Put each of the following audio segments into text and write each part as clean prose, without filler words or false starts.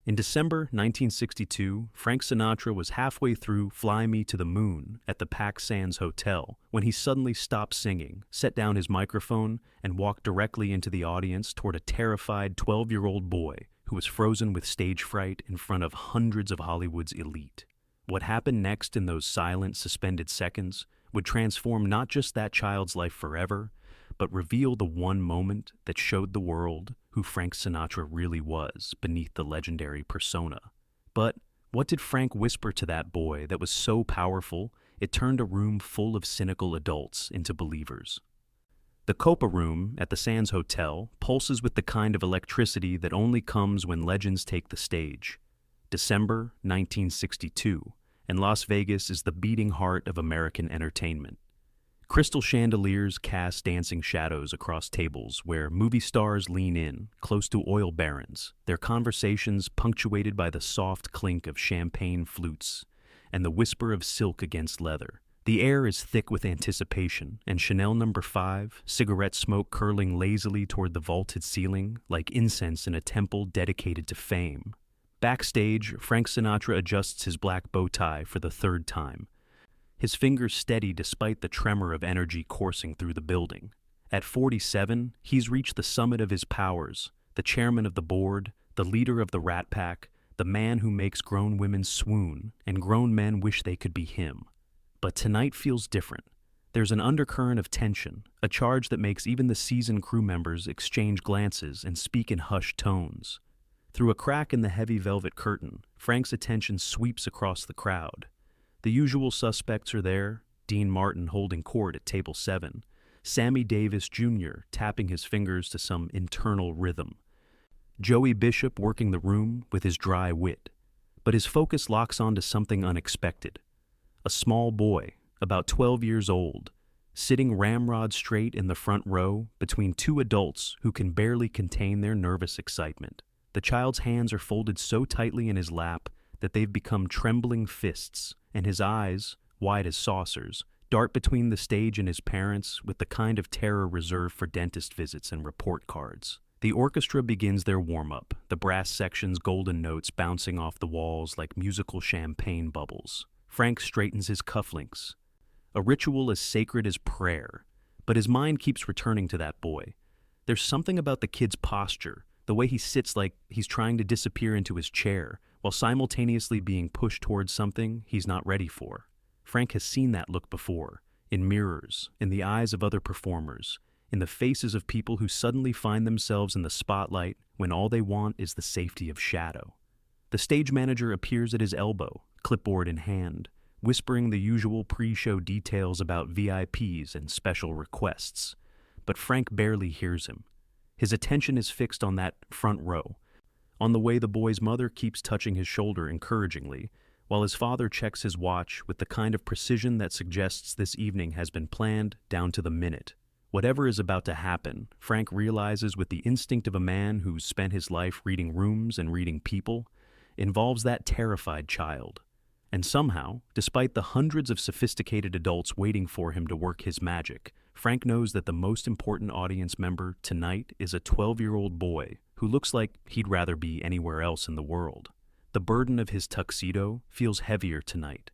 In December 1962, Frank Sinatra was halfway through Fly Me to the Moon at the Pac Sands Hotel when he suddenly stopped singing, set down his microphone, and walked directly into the audience toward a terrified 12-year-old boy who was frozen with stage fright in front of hundreds of Hollywood's elite. What happened next in those silent, suspended seconds would transform not just that child's life forever, but reveal the one moment that showed the world who Frank Sinatra really was beneath the legendary persona. But what did Frank whisper to that boy that was so powerful it turned a room full of cynical adults into believers? The Copa Room at the Sands Hotel pulses with the kind of electricity that only comes when legends take the stage. December 1962, and Las Vegas is the beating heart of American entertainment. Crystal chandeliers cast dancing shadows across tables where movie stars lean in, close to oil barons, their conversations punctuated by the soft clink of champagne flutes and the whisper of silk against leather. The air is thick with anticipation, and Chanel No. 5, cigarette smoke curling lazily toward the vaulted ceiling like incense in a temple dedicated to fame. Backstage, Frank Sinatra adjusts his black bow tie for the third time, his fingers steady despite the tremor of energy coursing through the building. At 47, he's reached the summit of his powers, the chairman of the board, the leader of the Rat Pack, the man who makes grown women swoon and grown men wish they could be him. But tonight feels different. There's an undercurrent of tension, a charge that makes even the seasoned crew members exchange glances and speak in hushed tones. Through a crack in the heavy velvet curtain, Frank's attention sweeps across the crowd. The usual suspects are there, Dean Martin holding court at table 7, Sammy Davis Jr. tapping his fingers to some internal rhythm, Joey Bishop working the room with his dry wit. But his focus locks onto something unexpected. A small boy, about 12 years old, sitting ramrod straight in the front row between two adults who can barely contain their nervous excitement. The child's hands are folded so tightly in his lap that they've become trembling fists, and his eyes, wide as saucers, dart between the stage and his parents with the kind of terror reserved for dentist visits and report cards. The orchestra begins their warm-up, the brass section's golden notes bouncing off the walls like musical champagne bubbles. Frank straightens his cufflinks, a ritual as sacred as prayer, but his mind keeps returning to that boy. There's something about the kid's posture, the way he sits like he's trying to disappear into his chair, while simultaneously being pushed towards something he's not ready for. Frank has seen that look before, in mirrors, in the eyes of other performers, in the faces of people who suddenly find themselves in the spotlight when all they want is the safety of shadow. The stage manager appears at his elbow, clipboard in hand, whispering the usual pre-show details about VIPs and special requests. But Frank barely hears him. His attention is fixed on that front row, on the way the boy's mother keeps touching his shoulder encouragingly, while his father checks his watch with the kind of precision that suggests this evening has been planned down to the minute. Whatever is about to happen, Frank realizes with the instinct of a man who's spent his life reading rooms and reading people, involves that terrified child. And somehow, despite the hundreds of sophisticated adults waiting for him to work his magic, Frank knows that the most important audience member tonight is a 12-year-old boy who looks like he'd rather be anywhere else in the world. The burden of his tuxedo feels heavier tonight,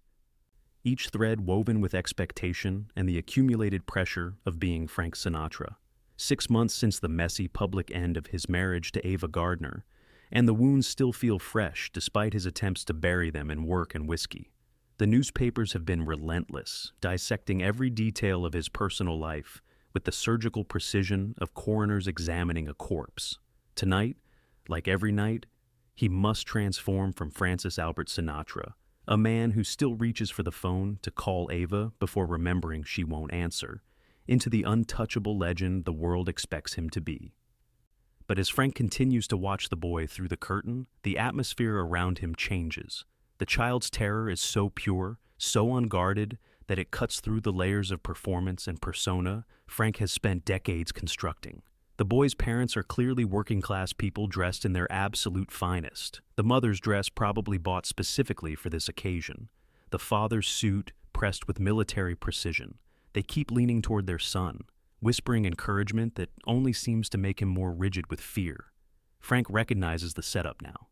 each thread woven with expectation and the accumulated pressure of being Frank Sinatra. 6 months since the messy public end of his marriage to Ava Gardner, and the wounds still feel fresh despite his attempts to bury them in work and whiskey. The newspapers have been relentless, dissecting every detail of his personal life with the surgical precision of coroners examining a corpse. Tonight, like every night, he must transform from Francis Albert Sinatra, a man who still reaches for the phone to call Ava before remembering she won't answer, into the untouchable legend the world expects him to be. But as Frank continues to watch the boy through the curtain, the atmosphere around him changes. The child's terror is so pure, so unguarded, that it cuts through the layers of performance and persona Frank has spent decades constructing. The boy's parents are clearly working-class people dressed in their absolute finest. The mother's dress probably bought specifically for this occasion. The father's suit pressed with military precision. They keep leaning toward their son, whispering encouragement that only seems to make him more rigid with fear. Frank recognizes the setup now.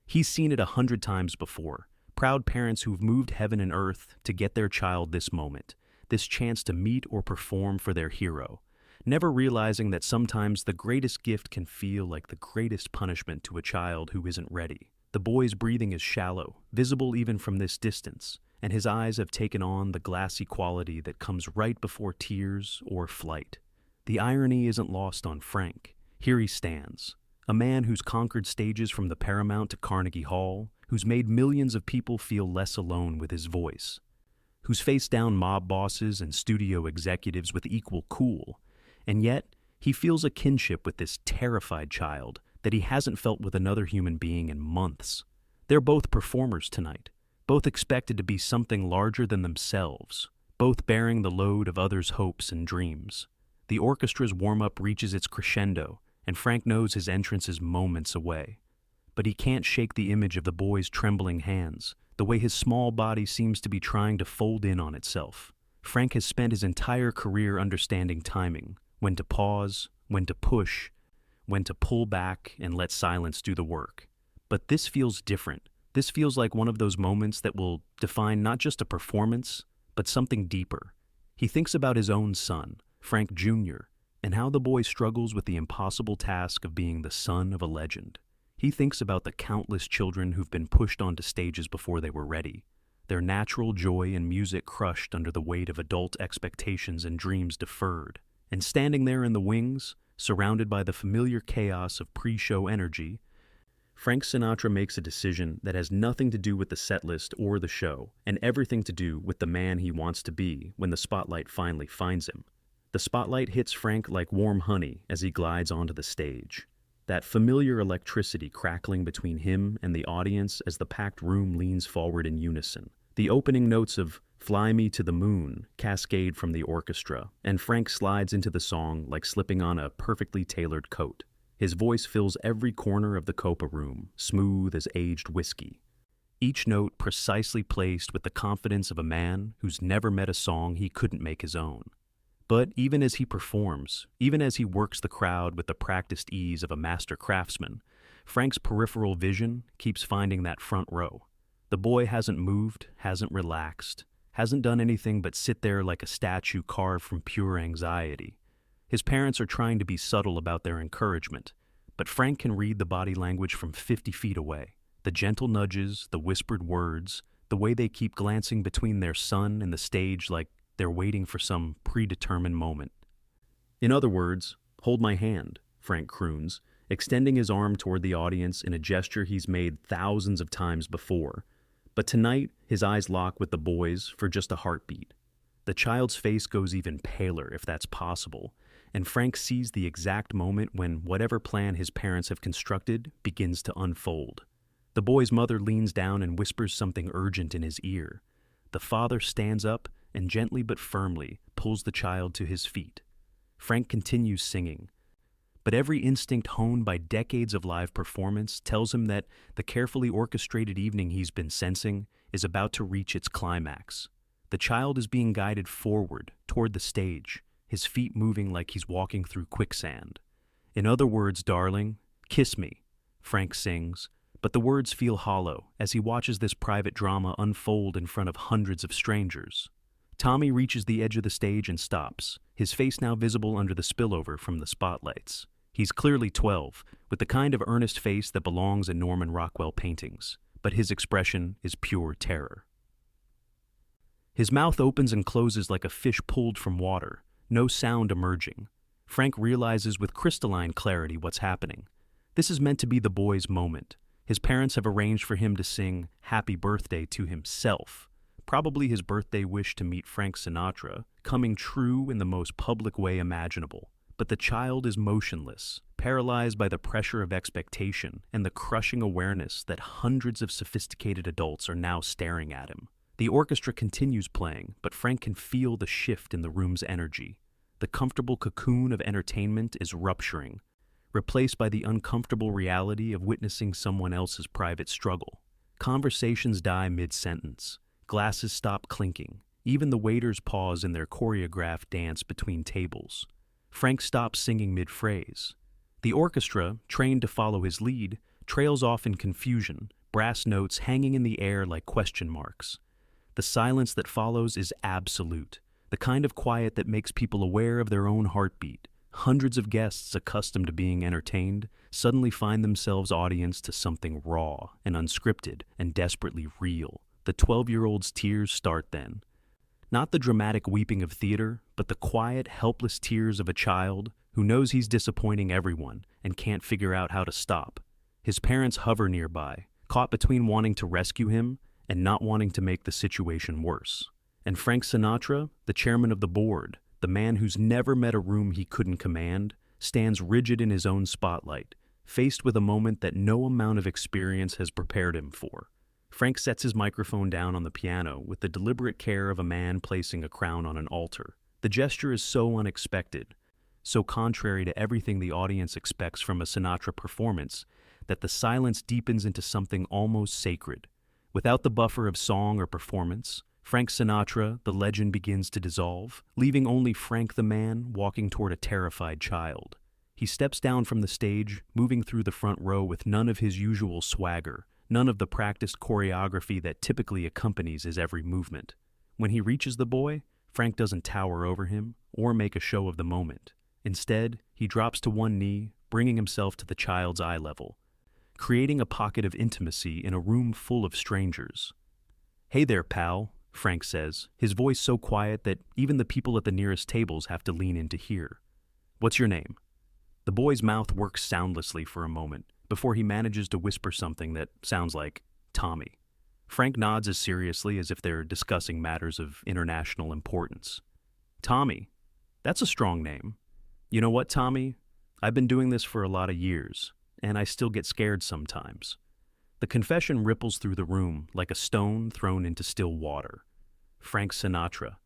He's seen it 100 times before. Proud parents who've moved heaven and earth to get their child this moment, this chance to meet or perform for their hero, never realizing that sometimes the greatest gift can feel like the greatest punishment to a child who isn't ready. The boy's breathing is shallow, visible even from this distance, and his eyes have taken on the glassy quality that comes right before tears or flight. The irony isn't lost on Frank. Here he stands, a man who's conquered stages from the Paramount to Carnegie Hall, who's made millions of people feel less alone with his voice, who's faced down mob bosses and studio executives with equal cool, and yet he feels a kinship with this terrified child that he hasn't felt with another human being in months. They're both performers tonight, both expected to be something larger than themselves, both bearing the load of others' hopes and dreams. The orchestra's warm-up reaches its crescendo, and Frank knows his entrance is moments away. But he can't shake the image of the boy's trembling hands, the way his small body seems to be trying to fold in on itself. Frank has spent his entire career understanding timing, when to pause, when to push, when to pull back and let silence do the work. But this feels different. This feels like one of those moments that will define not just a performance, but something deeper. He thinks about his own son, Frank Jr., and how the boy struggles with the impossible task of being the son of a legend. He thinks about the countless children who've been pushed onto stages before they were ready, their natural joy in music crushed under the weight of adult expectations and dreams deferred. And standing there in the wings, surrounded by the familiar chaos of pre-show energy, Frank Sinatra makes a decision that has nothing to do with the setlist or the show, and everything to do with the man he wants to be when the spotlight finally finds him. The spotlight hits Frank like warm honey as he glides onto the stage. That familiar electricity crackling between him and the audience as the packed room leans forward in unison. The opening notes of "Fly Me to the Moon" cascade from the orchestra, and Frank slides into the song like slipping on a perfectly tailored coat. His voice fills every corner of the Copa room, smooth as aged whiskey. Each note precisely placed with the confidence of a man who's never met a song he couldn't make his own. But even as he performs, even as he works the crowd with the practiced ease of a master craftsman, Frank's peripheral vision keeps finding that front row. The boy hasn't moved, hasn't relaxed, hasn't done anything but sit there like a statue carved from pure anxiety. His parents are trying to be subtle about their encouragement, but Frank can read the body language from 50 feet away. The gentle nudges, the whispered words, the way they keep glancing between their son and the stage like they're waiting for some predetermined moment. In other words, "Hold my hand," Frank croons, extending his arm toward the audience in a gesture he's made thousands of times before. But tonight, his eyes lock with the boy's for just a heartbeat. The child's face goes even paler, if that's possible, and Frank sees the exact moment when whatever plan his parents have constructed begins to unfold. The boy's mother leans down and whispers something urgent in his ear. The father stands up and gently but firmly pulls the child to his feet. Frank continues singing, but every instinct honed by decades of live performance tells him that the carefully orchestrated evening he's been sensing is about to reach its climax. The child is being guided forward, toward the stage, his feet moving like he's walking through quicksand. "In other words, darling, kiss me," Frank sings, but the words feel hollow as he watches this private drama unfold in front of hundreds of strangers. Tommy reaches the edge of the stage and stops, his face now visible under the spillover from the spotlights. He's clearly 12, with the kind of earnest face that belongs in Norman Rockwell paintings, but his expression is pure terror. His mouth opens and closes like a fish pulled from water, no sound emerging. Frank realizes with crystalline clarity what's happening. This is meant to be the boy's moment. His parents have arranged for him to sing "Happy Birthday" to himself, probably his birthday wish to meet Frank Sinatra, coming true in the most public way imaginable. But the child is motionless, paralyzed by the pressure of expectation and the crushing awareness that hundreds of sophisticated adults are now staring at him. The orchestra continues playing, but Frank can feel the shift in the room's energy. The comfortable cocoon of entertainment is rupturing, replaced by the uncomfortable reality of witnessing someone else's private struggle. Conversations die mid-sentence. Glasses stop clinking. Even the waiters pause in their choreographed dance between tables. Frank stops singing mid-phrase. The orchestra, trained to follow his lead, trails off in confusion, brass notes hanging in the air like question marks. The silence that follows is absolute, the kind of quiet that makes people aware of their own heartbeat. Hundreds of guests accustomed to being entertained suddenly find themselves audience to something raw and unscripted and desperately real. The 12-year-old's tears start then. Not the dramatic weeping of theater, but the quiet, helpless tears of a child who knows he's disappointing everyone and can't figure out how to stop. His parents hover nearby, caught between wanting to rescue him and not wanting to make the situation worse. And Frank Sinatra, the chairman of the board, the man who's never met a room he couldn't command, stands rigid in his own spotlight, faced with a moment that no amount of experience has prepared him for. Frank sets his microphone down on the piano with the deliberate care of a man placing a crown on an altar. The gesture is so unexpected, so contrary to everything the audience expects from a Sinatra performance, that the silence deepens into something almost sacred. Without the buffer of song or performance, Frank Sinatra, the legend, begins to dissolve, leaving only Frank the man walking toward a terrified child. He steps down from the stage, moving through the front row with none of his usual swagger, none of the practiced choreography that typically accompanies his every movement. When he reaches the boy, Frank doesn't tower over him or make a show of the moment. Instead, he drops to one knee, bringing himself to the child's eye level, creating a pocket of intimacy in a room full of strangers. "Hey there, pal," Frank says, his voice so quiet that even the people at the nearest tables have to lean in to hear. "What's your name?" The boy's mouth works soundlessly for a moment before he manages to whisper something that sounds like Tommy. Frank nods as seriously as if they're discussing matters of international importance. "Tommy, that's a strong name. You know what, Tommy? I've been doing this for a lot of years, and I still get scared sometimes." The confession ripples through the room like a stone thrown into still water. Frank Sinatra,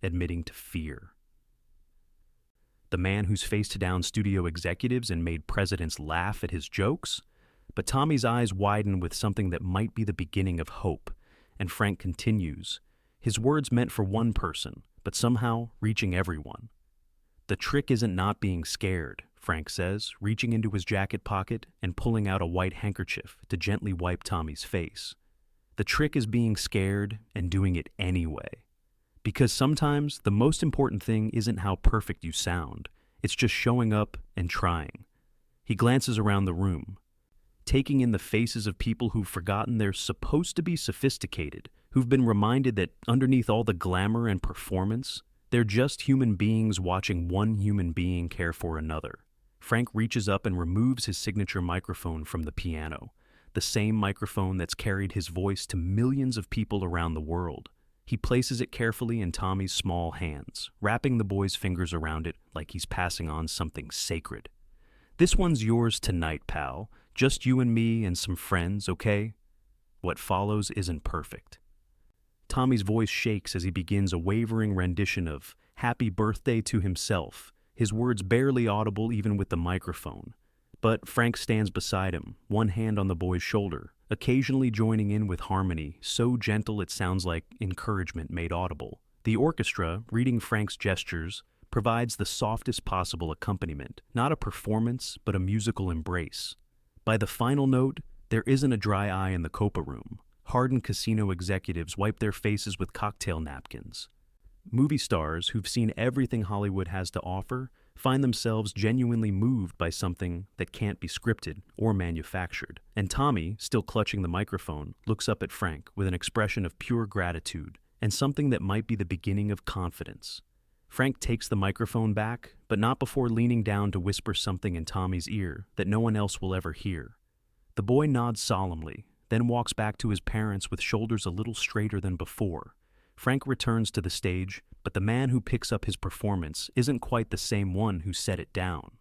admitting to fear. The man who's faced down studio executives and made presidents laugh at his jokes? But Tommy's eyes widen with something that might be the beginning of hope, and Frank continues, his words meant for one person, but somehow reaching everyone. "The trick isn't not being scared," Frank says, reaching into his jacket pocket and pulling out a white handkerchief to gently wipe Tommy's face. "The trick is being scared and doing it anyway. Because sometimes the most important thing isn't how perfect you sound, it's just showing up and trying." He glances around the room, taking in the faces of people who've forgotten they're supposed to be sophisticated, who've been reminded that underneath all the glamour and performance, they're just human beings watching one human being care for another. Frank reaches up and removes his signature microphone from the piano, the same microphone that's carried his voice to millions of people around the world. He places it carefully in Tommy's small hands, wrapping the boy's fingers around it like he's passing on something sacred. "This one's yours tonight, pal. Just you and me and some friends, okay? What follows isn't perfect." Tommy's voice shakes as he begins a wavering rendition of "Happy Birthday" to himself, his words barely audible even with the microphone. But Frank stands beside him, one hand on the boy's shoulder, occasionally joining in with harmony so gentle it sounds like encouragement made audible. The orchestra, reading Frank's gestures, provides the softest possible accompaniment, not a performance, but a musical embrace. By the final note, there isn't a dry eye in the Copa room. Hardened casino executives wipe their faces with cocktail napkins. Movie stars who've seen everything Hollywood has to offer find themselves genuinely moved by something that can't be scripted or manufactured. And Tommy, still clutching the microphone, looks up at Frank with an expression of pure gratitude and something that might be the beginning of confidence. Frank takes the microphone back, but not before leaning down to whisper something in Tommy's ear that no one else will ever hear. The boy nods solemnly, then walks back to his parents with shoulders a little straighter than before. Frank returns to the stage, but the man who picks up his performance isn't quite the same one who set it down.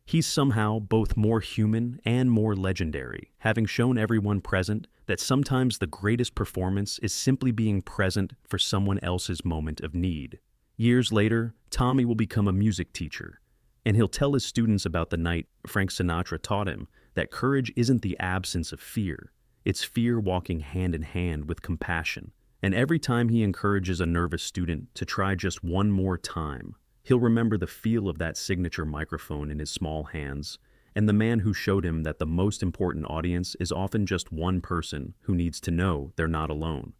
He's somehow both more human and more legendary, having shown everyone present that sometimes the greatest performance is simply being present for someone else's moment of need. Years later, Tommy will become a music teacher, and he'll tell his students about the night Frank Sinatra taught him that courage isn't the absence of fear, it's fear walking hand in hand with compassion. And every time he encourages a nervous student to try just one more time, he'll remember the feel of that signature microphone in his small hands and the man who showed him that the most important audience is often just one person who needs to know they're not alone.